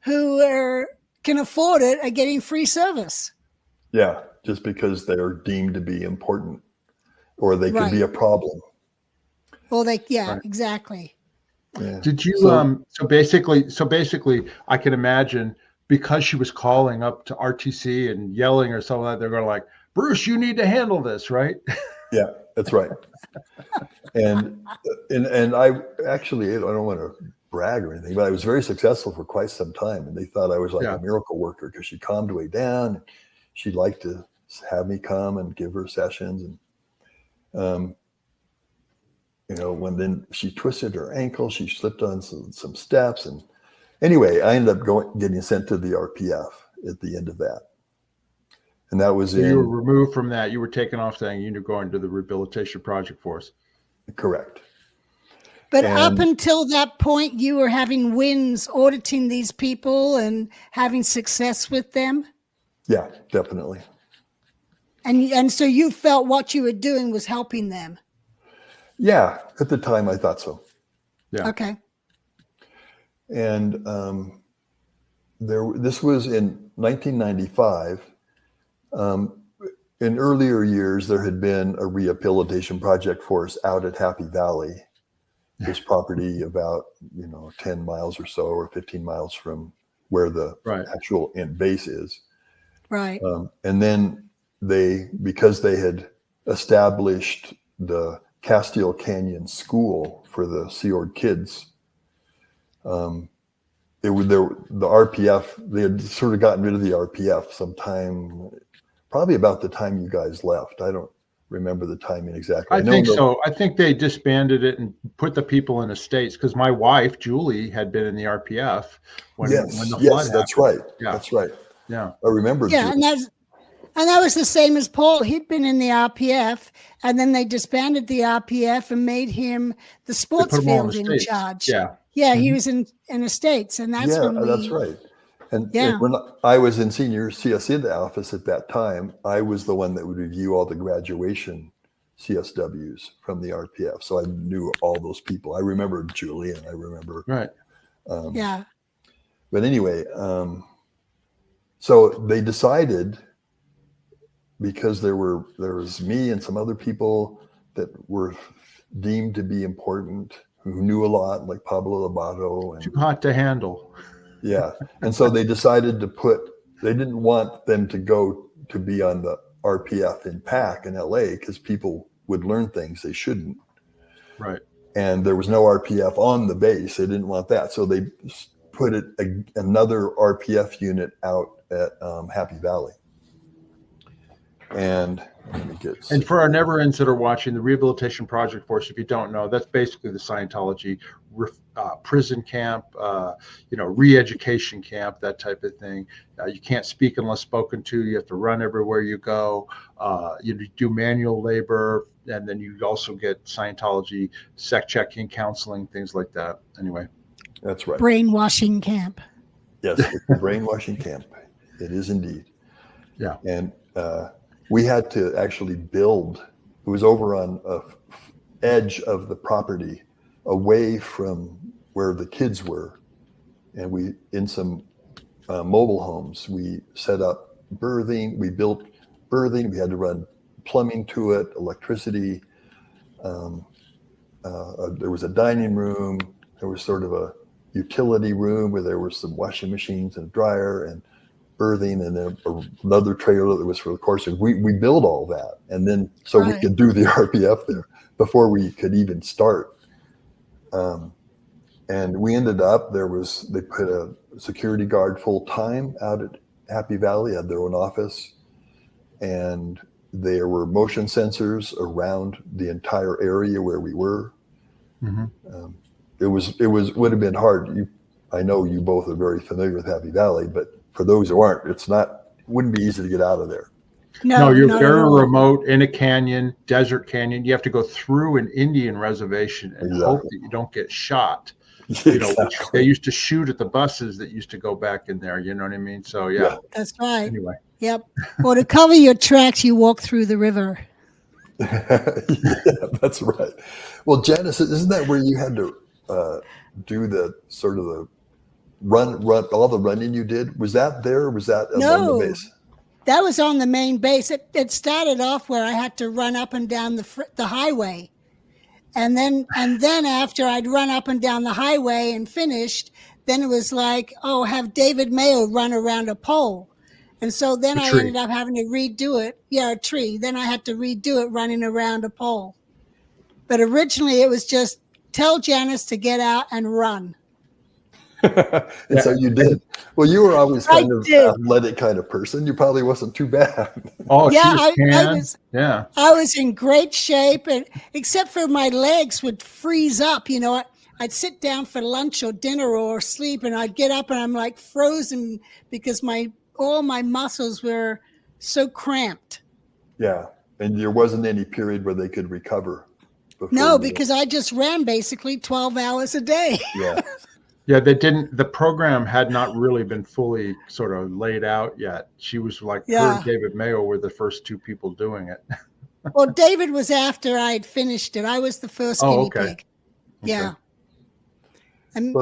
who can afford it are getting free service. Yeah. Just because they're deemed to be important, or they could be a problem. Well, exactly. Yeah. Did you so basically I can imagine, because she was calling up to RTC and yelling or something like that, they're going like, Bruce, you need to handle this, right? Yeah, that's right. and I actually, I don't want to brag or anything, but I was very successful for quite some time, and they thought I was like a miracle worker because she calmed way down. She'd like to have me come and give her sessions, and when then she twisted her ankle, she slipped on some steps, and anyway, I ended up getting sent to the RPF at the end of that, and that was you were removed from that. You were taken off, saying you were going to the rehabilitation project force. Correct. But up until that point, you were having wins auditing these people and having success with them. Yeah, definitely. And so you felt what you were doing was helping them. Yeah, at the time I thought so. Yeah. Okay. And this was in 1995. In earlier years, there had been a rehabilitation project for us out at Happy Valley, this property about 10 miles or so, or 15 miles from where the actual base is. Right. And then because they had established the Castile Canyon School for the Sea Org kids, the RPF, they had sort of gotten rid of the RPF sometime, probably about the time you guys left. I don't remember the timing exactly. I think so. I think they disbanded it and put the people in estates, because my wife, Julie, had been in the RPF when the flood happened. That's right. Yeah. That's right. Yeah. I remember. Yeah, Julie. and that was the same as Paul. He'd been in the RPF, and then they disbanded the RPF and made him the sports field in charge. Yeah. Yeah, he was in estates, and that's when that's right. And Yeah. when I was in senior CSE office at that time, I was the one that would review all the graduation CSWs from the RPF. So I knew all those people. I remember Julie, and I remember. Right. Yeah. But anyway, so they decided, because there was me and some other people that were deemed to be important, who knew a lot, like Pablo Lobato. Too hot to handle. Yeah. And so they decided they didn't want them to go to be on the RPF in PAC in LA, because people would learn things they shouldn't. Right. And there was no RPF on the base. They didn't want that. So they put another RPF unit out at Happy Valley. And for our never-ends that are watching, the Rehabilitation Project Force, if you don't know, that's basically the Scientology prison camp, re-education camp, that type of thing. You can't speak unless spoken to. You have to run everywhere you go. You do manual labor, and then you also get Scientology sec checking, counseling, things like that. Anyway. That's right. Brainwashing camp. Yes, it's the brainwashing camp. It is indeed. Yeah. And we had to actually build. It was over on a edge of the property, away from where the kids were. And we, in some mobile homes, we set up birthing. We built birthing. We had to run plumbing to it, electricity. There was a dining room. There was sort of a utility room where there were some washing machines and a dryer and birthing, and then another trailer that was for the course. We built all that, and then we could do the RPF there before we could even start. And we ended up, they put a security guard full time out at Happy Valley, had their own office, and there were motion sensors around the entire area where we were. Mm-hmm. It would have been hard. I know you both are very familiar with Happy Valley, but for those who aren't, wouldn't be easy to get out of there. No, you're very remote in a canyon, desert canyon. You have to go through an Indian reservation and hope that you don't get shot. Exactly. They used to shoot at the buses that used to go back in there. You know what I mean? So yeah. That's right. Anyway. Yep. Well, to cover your tracks, you walk through the river. Yeah, that's right. Well, Janice, isn't that where you had to do the sort of the run all the running you did? Was that there, or was that on the base? That was on the main base. It started off where I had to run up and down the highway, and then after I'd run up and down the highway and finished, then it was like, have David Mayo run around a pole, and so then I ended up having to redo it. Yeah, a tree. Then I had to redo it running around a pole. But originally it was just tell Janice to get out and run. And so you did. Well, you were always kind of athletic kind of person. You probably wasn't too bad. Oh, yeah, I was in great shape, and except for my legs would freeze up. I'd sit down for lunch or dinner or sleep, and I'd get up and I'm like frozen because all my muscles were so cramped. Yeah, and there wasn't any period where they could recover. No, because I just ran basically 12 hours a day. Yeah. Yeah, the program had not really been fully sort of laid out yet. She was like, her and David Mayo were the first two people doing it. Well, David was after I had finished it. I was the first guinea pig. Yeah. And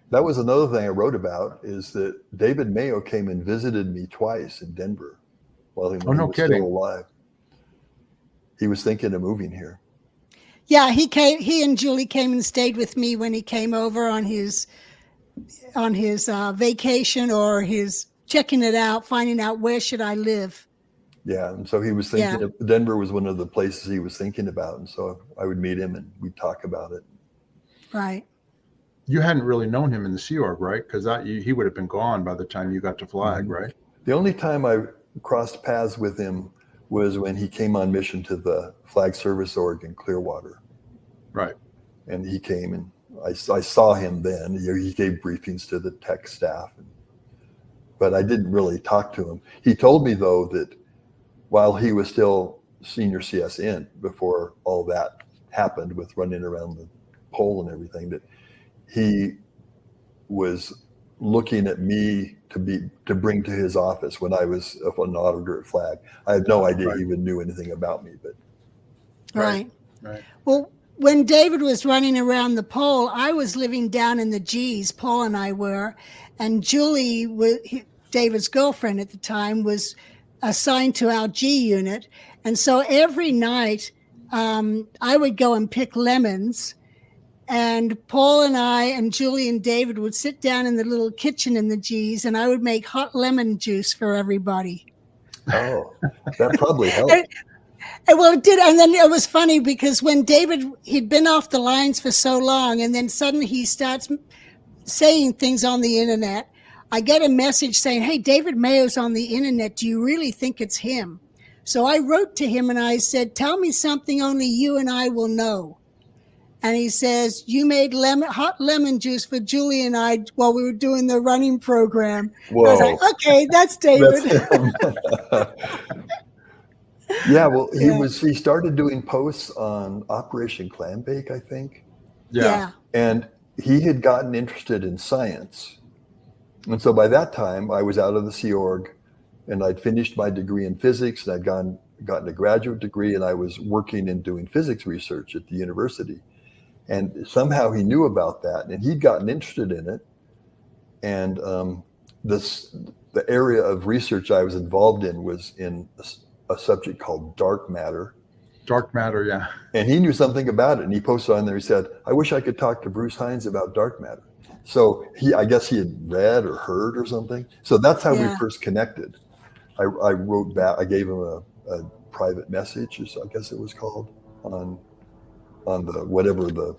that was another thing I wrote about, is that David Mayo came and visited me twice in Denver while he was still alive. He was thinking of moving here. Yeah, he and Julie came and stayed with me when he came over on his vacation, or his checking it out, finding out where should I live. Yeah, and so he was thinking Denver was one of the places he was thinking about, and so I would meet him and we'd talk about it. Right. you hadn't really known him in the Sea Org, right? Because he would have been gone by the time you got to Flag, right? The only time I crossed paths with him was when he came on mission to the Flag Service Org in Clearwater. Right. And he came, and I saw him then. He gave briefings to the tech staff, but I didn't really talk to him. He told me, though, that while he was still senior CSN, before all that happened with running around the pole and everything, that he was looking at me to bring to his office when I was an auditor at Flag. I had no idea he even knew anything about me, but right. Well, when David was running around the pole, I was living down in the G's. Paul and I were, and Julie, David's girlfriend at the time, was assigned to our G unit, and so every night I would go and pick lemons. And Paul and I and Julie and David would sit down in the little kitchen in the G's, and I would make hot lemon juice for everybody. Oh, that probably helped. Well, it did. And then it was funny because when David, he'd been off the lines for so long, and then suddenly he starts saying things on the internet. I get a message saying, "Hey, David Mayo's on the internet. Do you really think it's him?" So I wrote to him and I said, "Tell me something only you and I will know." And he says, "You made hot lemon juice for Julie and I while we were doing the running program." Whoa. I was like, "Okay, that's David." Yeah, well, he started doing posts on Operation Clambake, I think. Yeah. And he had gotten interested in science. And so by that time, I was out of the Sea Org, and I'd finished my degree in physics, and I'd gotten a graduate degree, and I was working and doing physics research at the university. And somehow he knew about that, and he'd gotten interested in it. And the area of research I was involved in was in a subject called dark matter. Dark matter, yeah. And he knew something about it, and he posted on there. He said, "I wish I could talk to Bruce Hines about dark matter." So I guess he had read or heard or something. So that's how we first connected. I wrote back. I gave him a private message, I guess it was called, on the whatever the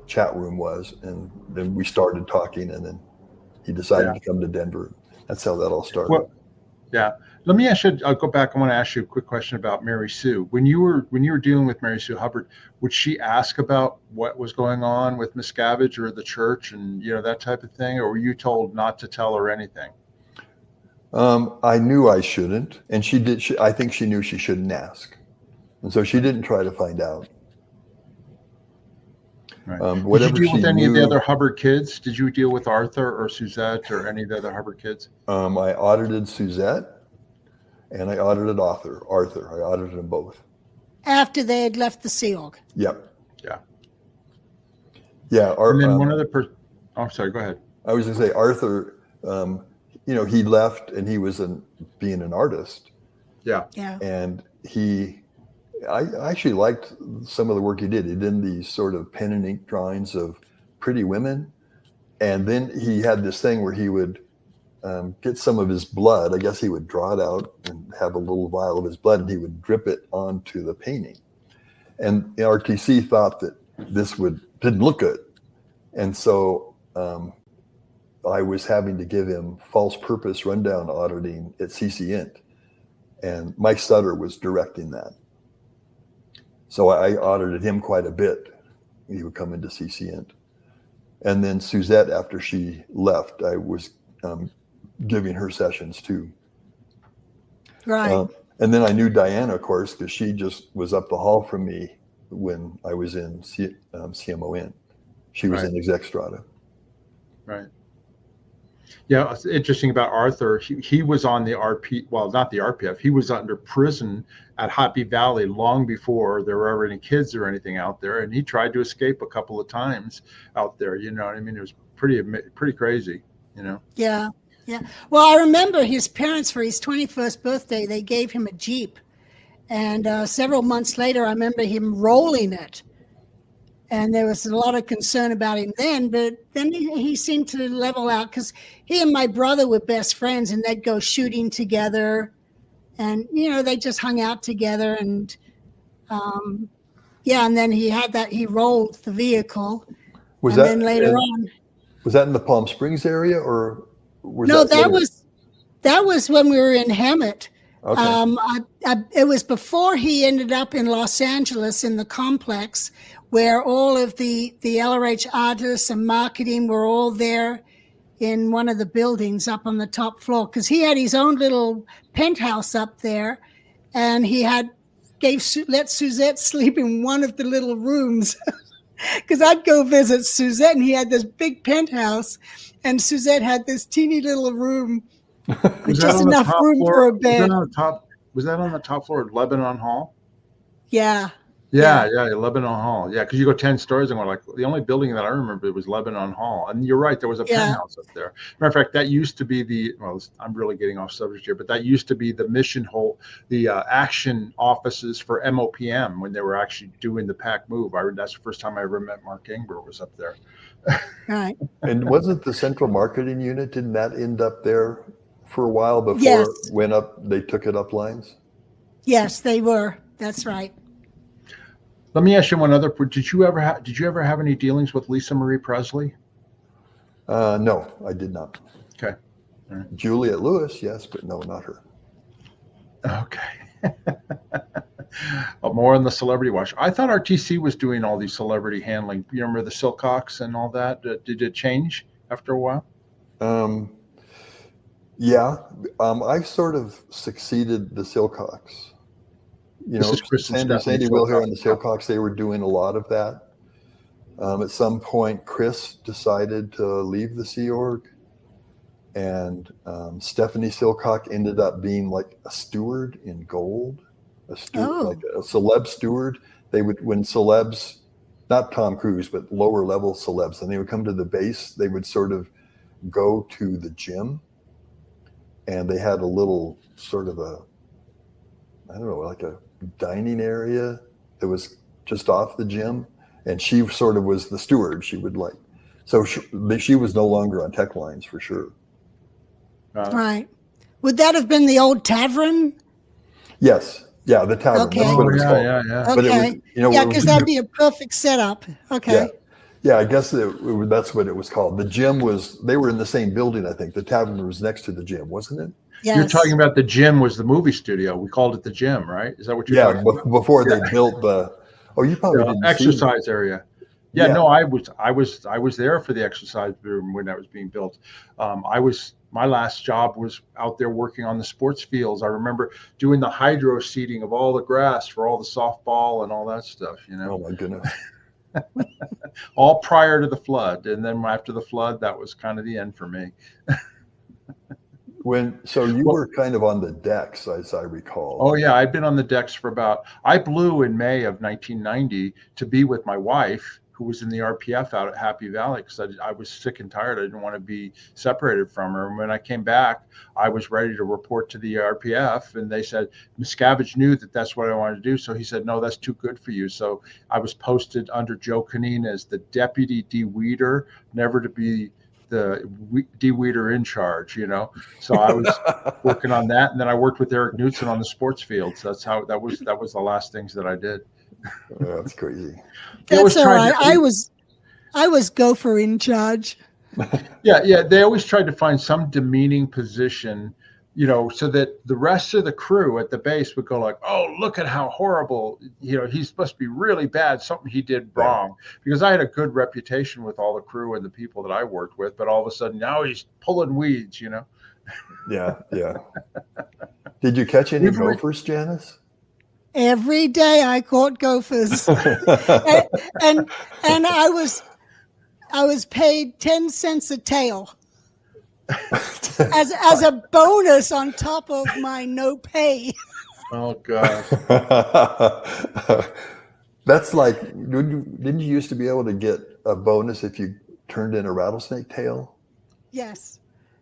chat room was, and then we started talking, and then he decided to come to Denver. That's how that all started. Well, yeah. Let me ask you. I'll go back. I want to ask you a quick question about Mary Sue. When you were dealing with Mary Sue Hubbard, would she ask about what was going on with Miscavige or the church and that type of thing, or were you told not to tell her anything? I knew I shouldn't, and she did. I think she knew she shouldn't ask, and so she didn't try to find out. Right. Whatever Did you deal with any knew, of the other Hubbard kids? Did you deal with Arthur or Suzette or any of the other Hubbard kids? I audited Suzette, and I audited Arthur. I audited them both. After they had left the Sea Org. Yep. Yeah. Yeah. And then one other person. Oh, sorry. Go ahead. I was going to say Arthur. He left, and he was being an artist. Yeah. Yeah. And I actually liked some of the work he did. He did these sort of pen and ink drawings of pretty women. And then he had this thing where he would get some of his blood. I guess he would draw it out and have a little vial of his blood, and he would drip it onto the painting. And the RTC thought that this didn't look good. And so I was having to give him false purpose rundown auditing at CCINT. And Mike Sutter was directing that. So I audited him quite a bit. He would come into CCINT. And then Suzette, after she left, I was giving her sessions too. Right. And then I knew Diana, of course, because she just was up the hall from me when I was in CMON. She was in Exec Strata. Right. Yeah, it's interesting about Arthur. He was on the RP, well, not the RPF. He was under prison at Happy Valley long before there were ever any kids or anything out there, and he tried to escape a couple of times out there. You know what I mean? It was pretty crazy. Yeah, yeah. Well, I remember his parents for his 21st birthday. They gave him a Jeep, and several months later, I remember him rolling it. And there was a lot of concern about him then, but then he seemed to level out because he and my brother were best friends, and they'd go shooting together, and they just hung out together, and and then he rolled the vehicle. Was and that then later on. Was that in the Palm Springs area, or was No, that later? that was when we were in Hemet. Okay. It was before he ended up in Los Angeles in the complex, where all of the LRH artists and marketing were all there in one of the buildings up on the top floor, because he had his own little penthouse up there, and he let Suzette sleep in one of the little rooms. Because I'd go visit Suzette, and he had this big penthouse, and Suzette had this teeny little room with just enough room for a bed. Was that on the top floor of Lebanon Hall? Yeah. Yeah, Lebanon Hall. Yeah, because you go 10 stories and we're like, the only building that I remember was Lebanon Hall. And you're right, there was a penthouse up there. Matter of fact, that used to be I'm really getting off subject here, but that used to be the mission hole, the action offices for MOPM when they were actually doing the PAC move. That's the first time I ever met Mark Ingber was up there. Right. And wasn't the central marketing unit, didn't that end up there for a while before it went up, they took it up lines? Yes, they were. That's right. Let me ask you one other. Did you ever have any dealings with Lisa Marie Presley? No, I did not. Okay. All right. Juliette Lewis, yes, but no, not her. Okay. More on the celebrity watch. I thought RTC was doing all these celebrity handling. You remember the Silcox and all that? Did it change after a while? Yeah. I sort of succeeded the Silcox. You know, Sandy Wilher and the Silcox, they were doing a lot of that. At some point, Chris decided to leave the Sea Org, and Stephanie Silcock ended up being like a steward in gold, like a celeb steward. They would, when celebs, not Tom Cruise, but lower level celebs, and they would come to the base, they would sort of go to the gym, and they had a little sort of like a dining area that was just off the gym, and she sort of was the steward. She would she was no longer on tech lines for sure. Right. Would that have been the old tavern? Yes. Yeah, the tavern. Okay. That's what it was called. Yeah. But okay. It was, Because that'd be a perfect setup. Okay. Yeah, I guess that's what it was called. The gym they were in the same building, I think. The tavern was next to the gym, wasn't it? Yes. You're talking about the gym was the movie studio. We called it the gym, right? Is that what you're talking about? Before they built you probably didn't exercise area. Yeah, no, I was there for the exercise room when that was being built. My last job was out there working on the sports fields. I remember doing the hydro seeding of all the grass for all the softball and all that stuff, you know. Oh my goodness. All prior to the flood. And then after the flood, that was kind of the end for me. So you were kind of on the decks, as I recall. Oh yeah, I'd been on the decks I blew in May of 1990 to be with my wife, who was in the RPF out at Happy Valley, because I was sick and tired. I didn't want to be separated from her. And when I came back, I was ready to report to the RPF, and they said, Miscavige knew that that's what I wanted to do. So he said, no, that's too good for you. So I was posted under Joe Canine as the deputy de-weeder, never to be the de-weeder in charge, you know. So I was working on that, and then I worked with Eric Knudsen on the sports fields. That's how that was the last things that I did. That's crazy. That's all right. I was gopher in charge. Yeah. They always tried to find some demeaning position, you know, so that the rest of the crew at the base would go like, oh, look at how horrible, you know, he must be really bad. Something he did wrong. Because I had a good reputation with all the crew and the people that I worked with, but all of a sudden now he's pulling weeds, you know. Yeah. Did you catch any gophers, Janice? Every day I caught gophers, and I was paid 10 cents a tail as a bonus on top of my no pay. Oh gosh. That's like, didn't you used to be able to get a bonus if you turned in a rattlesnake tail? Yes.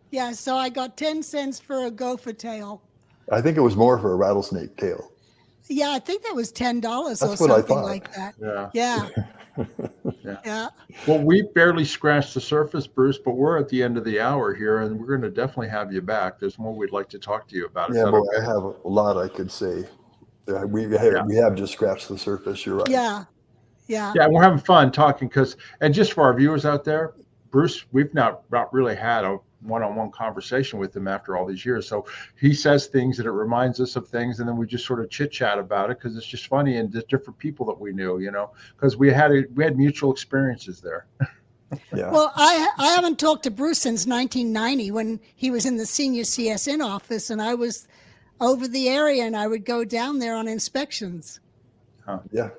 Yeah. So I got 10 cents for a gopher tail. I think it was more for a rattlesnake tail. Yeah, I think that was $10 or something like that. Yeah. Well, we barely scratched the surface, Bruce, but we're at the end of the hour here, and we're going to definitely have you back. There's more we'd like to talk to you about. Yeah, but okay? I have a lot I could say. We have just scratched the surface. You're right. Yeah. Yeah. Yeah, we're having fun talking and just for our viewers out there, Bruce, we've not really had a one-on-one conversation with him after all these years. So he says things that it reminds us of things, and then we just sort of chit chat about it because it's just funny and the different people that we knew, because we had mutual experiences there. Yeah. Well, I haven't talked to Bruce since 1990 when he was in the senior CSN office, and I was over the area, and I would go down there on inspections. Yeah.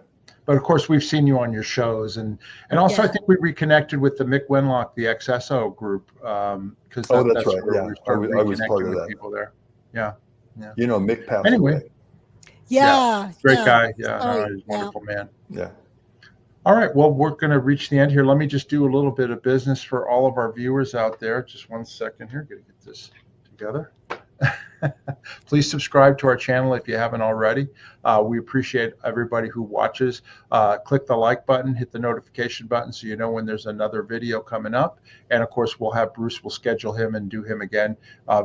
But of course, we've seen you on your shows, and also I think we reconnected with the Mick Wenlock, the XSO group, because that's right. where Yeah, we started I was part reconnecting of with that. people there. Yeah. Mick passed Anyway. away. Yeah. Great guy. Yeah, Sorry. he's a wonderful man. Yeah. All right. Well, we're going to reach the end here. Let me just do a little bit of business for all of our viewers out there. Just 1 second here. Got to get this together. Please subscribe to our channel if you haven't already. We appreciate everybody who watches. Click the like button, hit the notification button so you know when there's another video coming up. And of course, we'll schedule him and do him again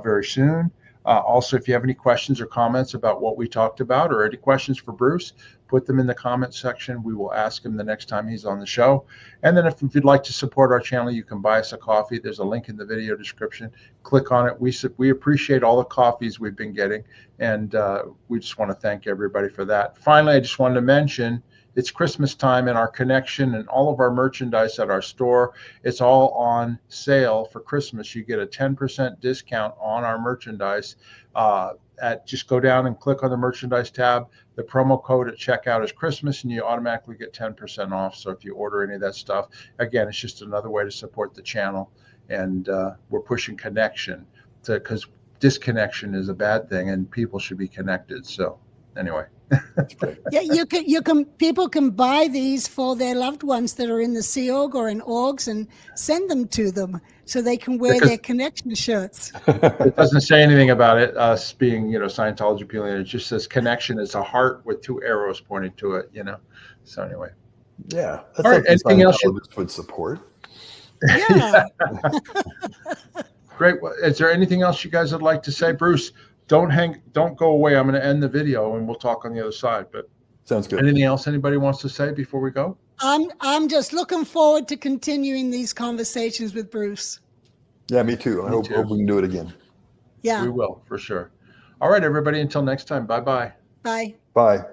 very soon. Also, if you have any questions or comments about what we talked about or any questions for Bruce, put them in the comments section. We will ask him the next time he's on the show. And then if you'd like to support our channel, you can buy us a coffee. There's a link in the video description. Click on it. We appreciate all the coffees we've been getting, and we just want to thank everybody for that. Finally, I just wanted to mention it's Christmas time, and our connection and all of our merchandise at our store, it's all on sale for Christmas. You get a 10% discount on our merchandise. Just go down and click on the merchandise tab. The promo code at checkout is Christmas, and you automatically get 10% off. So if you order any of that stuff, again, it's just another way to support the channel. And we're pushing connection because disconnection is a bad thing, and people should be connected. So anyway. Yeah, people can buy these for their loved ones that are in the Sea Org or in orgs and send them to them so they can wear their connection shirts. It doesn't say anything about it, us being, Scientology people. It just says connection is a heart with 2 arrows pointing to it, So anyway. Yeah. That's all right. Anything else you would support? Yeah. Great. Well, is there anything else you guys would like to say? Bruce, don't go away. I'm going to end the video and we'll talk on the other side. But sounds good. Anything else anybody wants to say before we go? I'm just looking forward to continuing these conversations with Bruce. Yeah, me too. I hope we can do it again. Yeah. We will, for sure. All right, everybody. Until next time. Bye-bye. Bye. Bye.